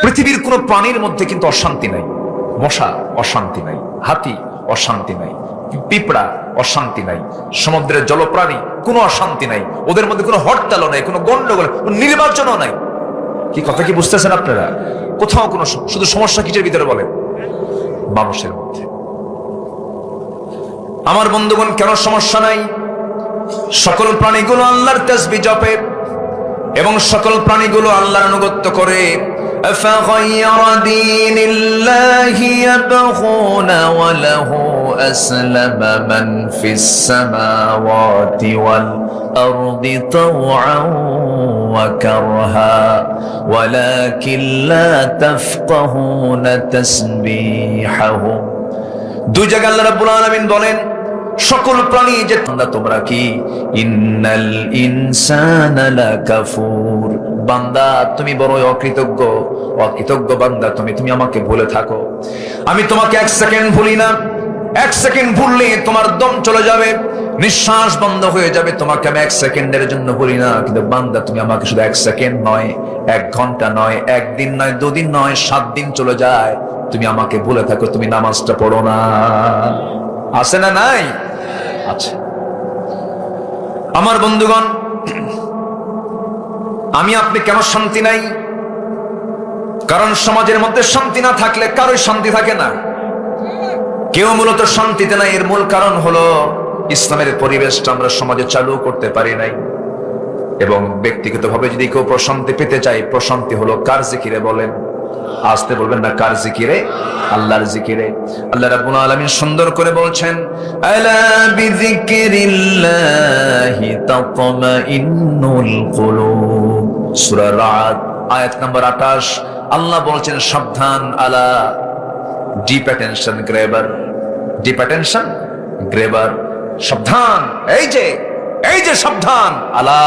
পৃথিবীর কোন প্রাণীর মধ্যে কিন্তু অশান্তি নাই। মশা অশান্তি নাই, হাতি অশান্তি নাই, পিঁপড়া অশান্তি নাই, সমুদ্রের জলপ্রাণী কোনো অশান্তি নাই, ওদের মধ্যে কোনো হরতালও নাই, কোনো গন্ডগোল, কোনো নির্বাচনও নাই। কি কথা কি বুঝতেছেন আপনারা? কোথাও কোনো শুধু সমস্যা কিসের ভিতরে বলেন? মানুষের মধ্যে। আমার বন্ধুগণ, কেন সমস্যা নাই? সকল প্রাণীগুলো আল্লাহর তাসবিহ জপে এবং সকল প্রাণীগুলো আল্লাহর আনুগত্য করে। أفغير دين الله يبغون وله أسلم من في السماوات والأرض طوعا وكرها ولكن لا تفقهون تسبيحهم। দুই জায়গায় আল্লাহ রাব্বুল আলামিন বলেন সকল প্রাণী যে তোমরা কি ইন্নাল ইনসানা লাকাফুর, বান্দা তুমি বড় অকৃতজ্ঞ, অকৃতজ্ঞ বান্দা তুমি আমাকে ভুলে থাকো। আমি তোমাকে এক সেকেন্ড ভুলি না, এক সেকেন্ড ভুললে তোমার দম চলে যাবে, নিঃশ্বাস বন্ধ হয়ে যাবে। তোমাকে আমি এক সেকেন্ডের জন্য ভুলি না, কিন্তু বান্দা তুমি আমাকে শুধু এক সেকেন্ড নয়, এক ঘন্টা নয়, একদিন নয়, দুদিন নয়, 7 দিন চলে যায়, তুমি আমাকে ভুলে থাকো, তুমি নামাজটা পড়ো না। আছে না নাই? আচ্ছা আমার বন্ধুগণ, আমি আপনি কেন শান্তি নাই? কারণ সমাজের মধ্যে শান্তি না থাকলে কারোই শান্তি থাকে না, কেউ মূলত শান্তিতে নাই। এর মূল কারণ হলো ইসলামের পরিবেশটা আমরা সমাজে চালু করতে পারি নাই। এবং ব্যক্তিগতভাবে যদি কেউ প্রশান্তি পেতে চায়, প্রশান্তি হলো কার জিকিরে? বলেন, আসতে বলবেন না, কার জিকিরে? আল্লাহর জিকিরে। আল্লাহ রাব্বুল আলামিন সুন্দর করে বলছেন, আলা বিযিকরিল্লাহি তাতমাইন্নুল কুলুব, সূরা রাদ আয়াত নম্বর 28। আল্লাহ বলছেন সাবধান, আলা ডিপ অ্যাটেনশন গ্রেবার, ডিপ অ্যাটেনশন গ্রেবার, সাবধান, এই যে সাবধান, আলা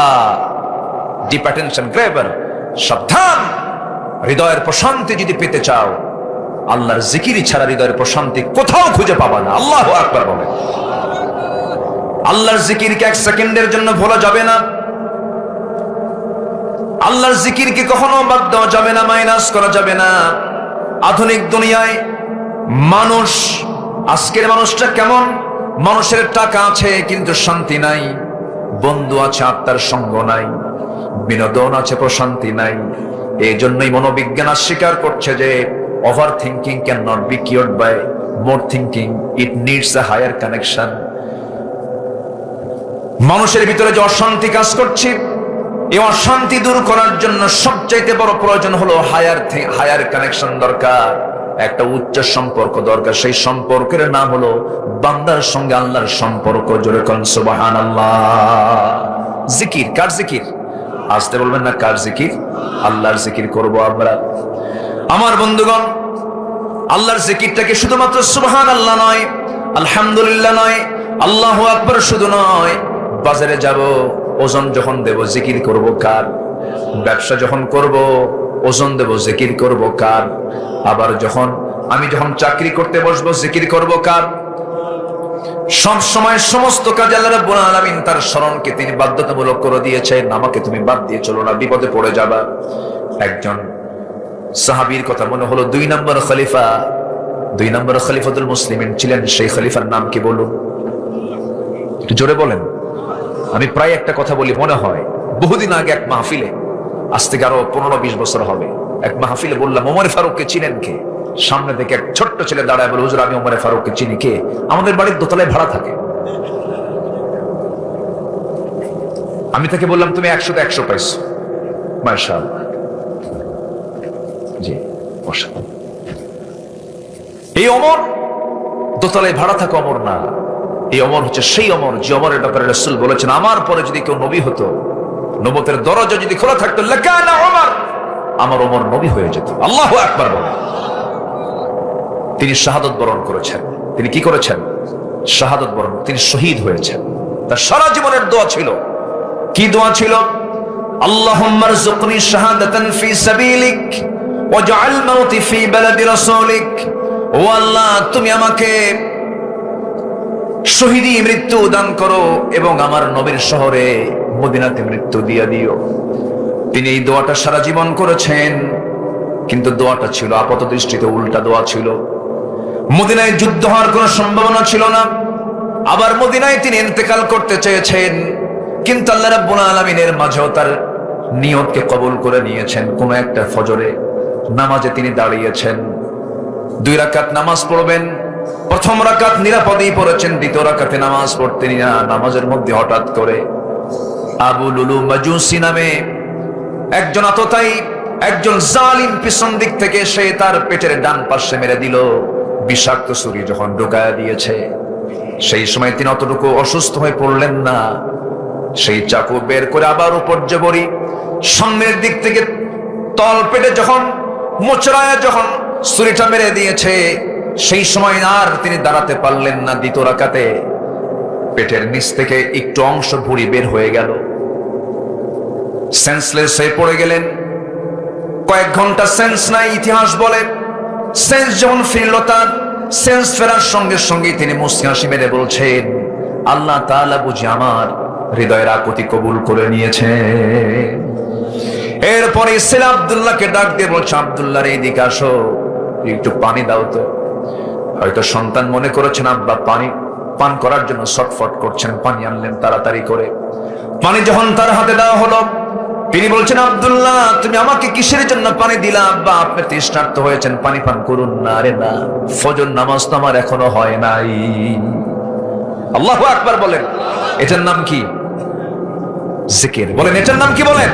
ডিপ অ্যাটেনশন গ্রেবার, সাবধান। হৃদয়ের প্রশান্তি যদি পেতে চাও, আল্লাহর জিকিরি ছাড়া হৃদয়ের প্রশান্তি কোথাও খুঁজে পাবা না। আল্লাহু আকবার বলে। আল্লাহর জিকিরকে এক সেকেন্ডের জন্য ভোলা যাবে না, আল্লাহর জিকিরকে কখনো বাদ দেওয়া যাবে না, মাইনাস করা যাবে না। আধুনিক দুনিয়ায় মানুষ, আজকের মানুষটা কেমন? মানুষের টাকা আছে কিন্তু শান্তি নাই, বন্ধু আছে আত্মার সঙ্গ নাই, বিনোদন আছে প্রশান্তি নাই। এই জন্যই মনোবিজ্ঞান স্বীকার করছে যে overthinking can not be cured by more thinking, it needs a higher connection. মানুষের ভিতরে যে অশান্তি কাজ করছে, এই অশান্তি দূর করার জন্য সবচাইতে বড় প্রয়োজন হলো হায়ার কানেকশন দরকার, একটা উচ্চ সম্পর্ক দরকার। সেই সম্পর্কের নাম হলো বান্দার সঙ্গে আল্লাহর সম্পর্ক। জোরে কোন সুবহানাল্লাহ। জিকির, কার জিকির? আসতে বলবেন না, কার জিকির? আল্লাহর জিকির করব আমরা। আমার বন্ধুগণ, আল্লাহর জিকিরটাকে শুধুমাত্র সুবহানাল্লাহ নয়, আলহামদুলিল্লাহ নয়, আল্লাহু আকবার শুধু নয়। বাজারে যাব, ওজন যখন দেব, জিকির করব কার? ব্যবসা যখন করব, ওজন দেব, জিকির করব কার? আবার আমি যখন চাকরি করতে বসবো, জিকির করব কার? সব সময় সমস্ত কাজে আল্লাহ রাব্বুল আলামিন তার স্মরণকে তিনি বাধ্যতামূলক করে দিয়েছেন। আমাকে তুমি বাদ দিয়ে চলো না, বিপদে পড়ে যাবা। একজন সাহাবীর কথা মনে হলো, 2 নম্বর খলিফাতুল মুসলিমিন ছিলেন। সেই খলিফার নাম কি বলুন? একটু জোরে বলেন। আমি প্রায় একটা কথা বলি, মনে হয় বহুদিন আগে এক মাহফিলে, আজ থেকে আরো 15-20 বছর হবে, এক মাহফিলে বললাম, ওমর ফারুককে চিনেন কে? সামনে থেকে এক ছোট্ট ছেলে দাঁড়ায় বলে, হুজুর আমি ওমর ফারুককে চিনি। কে? আমাদের বাড়ির দোতলায় ভাড়া থাকে। আমি তাকে বললাম, তুমি 100-তে 100 পাইছো, মাশাআল্লাহ। জি, এই ওমর দোতলায় ভাড়া থাকে ওমর না, এই ওমর হচ্ছে সেই ওমর যে ওমরের ব্যাপারে রাসূল বলেছেন, আমার পরে যদি কেউ নবী হতো, নবুয়তের দরজা যদি খোলা থাকতো, লাকানা ওমর, আমার ওমর নবী হয়ে যেত। আল্লাহু আকবার বলে। তিনি শাহাদাত বরণ করেছেন। তিনি কি করেছেন? শাহাদাত বরণ, তিনি শহীদ হয়েছেন। তার সারা জীবনের দোয়া ছিল, কি দোয়া ছিল? আল্লাহুম্মা রযুকনি শাহাদাতান ফি সাবিলিক ওয়াজআল মাউতি ফি বালাদি রাসূলিক। ও আল্লাহ, তুমি আমাকে শহীদি মৃত্যু দান করো এবং আমার নবীর শহরে মদিনাতে মৃত্যু দিয়ে দিও। তিনি এই দোয়াটা সারা জীবন করেছেন। কিন্তু দোয়াটা ছিল আপাত দৃষ্টিতে উল্টা দোয়া ছিল। মদিনায় যুদ্ধ হওয়ার কোনো সম্ভাবনা ছিল না, আবার মদিনায় তিনি ইন্তেকাল করতে চেয়েছেন, কিন্তু আল্লাহ রাব্বুল আলামিনের মাঝেও তার নিয়তকে কবুল করে নিয়েছেন। কোন একটা ফজরে নামাজে তিনি দাঁড়িয়েছেন, 2 রাকাত নামাজ পড়বেন। প্রথম রাকাত নিরাপদেই পড়েছেন, দ্বিতীয় রাকাতে নামাজ পড়তেন না। নামাজের মধ্যে হঠাৎ করে আবু লুলু মাজুসি নামে একজন আততায়ী, একজন জালিম পিছন দিক থেকে এসে তার পেটের ডান পাশে মেরে দিল। বিষাক্ত ছুরি যখন ঢুকায়া দিয়েছে, সেই সময় তিনি অতটুকু অসুস্থ হয়ে পড়লেন না। সেই চাকু বের করে আবার উপর জবরি সামনের দিক থেকে তল পেটে যখন মোচড়ায় যখন ছুরিটা মেরে দিয়েছে, সেই সময় আর তিনি দাঁড়াতে পারলেন না। দ্বিতীয় রাকাতে পেটের নিচ থেকে একটু অংশ ভুঁড়ি বের হয়ে গেল, সেন্সলেস হয়ে পড়ে গেলেন। কয়েক ঘন্টা সেন্স নাই। ইতিহাস বলে সেন্স যখন ফিরল, তার সেন্স ফেরার সঙ্গে সঙ্গে তিনি মুস্কি হাসি মেরে বলছেন, আল্লাহ তাআলা বুঝি আমার হৃদয়ের আকুতি কবুল করে নিয়েছে। এরপরে ছেলে আব্দুল্লাহকে ডাক দিয়ে বলছে, আব্দুল্লাহ রে এদিকে আসো, একটু পানি দাও তো। হয়তো সন্তান মনে করেছেন আব্বা পানি পান করার জন্য ছটফট করছেন, পানি আনলেন তাড়াতাড়ি করে। পানি যখন তার হাতে দেওয়া হলো, তিনি বলছেন, আব্দুল্লাহ তুমি আমাকে কিসের জন্য পানি দিলা? আব্বা আপনি তৃষ্ণার্ত হয়েছেন, পানি পান করুন না। আরে না, ফজর নামাজ তো আমার এখনো হয় নাই। আল্লাহু আকবার বলেন। এটার নাম কি? জিকির। বলেন এটার নাম কি? বলেন।